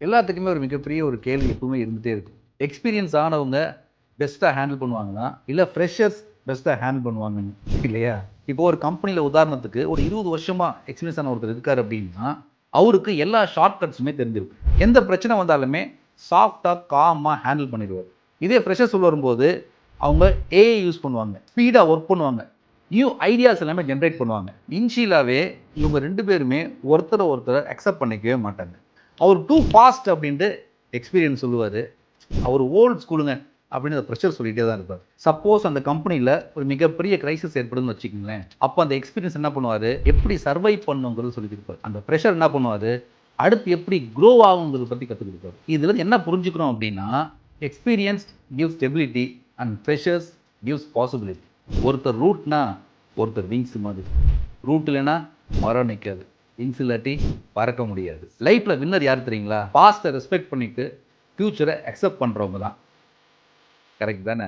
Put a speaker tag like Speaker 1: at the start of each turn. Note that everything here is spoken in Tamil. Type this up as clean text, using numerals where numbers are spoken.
Speaker 1: எல்லாத்துக்குமே ஒரு மிகப்பெரிய ஒரு கேள்வி எப்பவுமே இருந்துகிட்டே இருக்கும். எக்ஸ்பீரியன்ஸ் ஆனவங்க பெஸ்ட்டாக ஹேண்டில் பண்ணுவாங்களா, இல்லை ஃப்ரெஷர்ஸ் பெஸ்ட்டாக ஹேண்டில் பண்ணுவாங்கன்னு இல்லையா? இப்போ ஒரு கம்பெனியில் உதாரணத்துக்கு ஒரு 20 வருஷமாக எக்ஸ்பீரியன்ஸ் ஆன ஒருத்தர் இருக்கார் அப்படின்னா, அவருக்கு எல்லா ஷார்ட் கட்ஸுமே தெரிஞ்சிருக்கும். எந்த பிரச்சனை வந்தாலுமே சாஃப்டாக காமாக ஹேண்டில் பண்ணிடுவார். இதே ஃப்ரெஷர்ஸ் வரும்போது அவங்க ஏஐ யூஸ் பண்ணுவாங்க, ஸ்பீடாக ஒர்க் பண்ணுவாங்க, நியூ ஐடியாஸ் எல்லாமே ஜென்ரேட் பண்ணுவாங்க. இனிஷியலாகவே இவங்க 2 பேருமே ஒருத்தரை அக்செப்ட் பண்ணிக்கவே மாட்டாங்க. அவர் டூ ஃபாஸ்ட் அப்படின்ட்டு எக்ஸ்பீரியன்ஸ் சொல்லுவார். அவர் ஓல்டு ஸ்கூலுங்க அப்படின்னு அந்த ப்ரெஷர் சொல்லிகிட்டே தான் இருப்பார். சப்போஸ் அந்த கம்பெனியில் ஒரு மிகப்பெரிய கிரைசிஸ் ஏற்படுதுன்னு வச்சுக்கோங்களேன், அப்போ அந்த எக்ஸ்பீரியன்ஸ் என்ன பண்ணுவார், எப்படி சர்வைவ் பண்ணுங்கிறது சொல்லி கொடுப்பார். அந்த ப்ரெஷர் என்ன பண்ணுவார், அடுத்து எப்படி க்ரோ ஆகுங்கிறத பற்றி கற்றுக் கொடுப்பார். இதில் என்ன புரிஞ்சுக்கணும் அப்படின்னா, experience gives stability and pressures gives possibility. ஒருத்தர் ரூட்னா ஒருத்தர் விங்ஸ் மாதிரி. ரூட் இல்லைன்னா மரம் நிற்காது, விங்ஸ் இல்லாட்டி பறக்க முடியாது. லைஃப்பில் வின்னர் யார் தெரியுங்களா? பாஸ்ட்டை ரெஸ்பெக்ட் பண்ணிவிட்டு ஃப்யூச்சரை அக்செப்ட் பண்ணுறவங்க தான். கரெக்ட் தானே?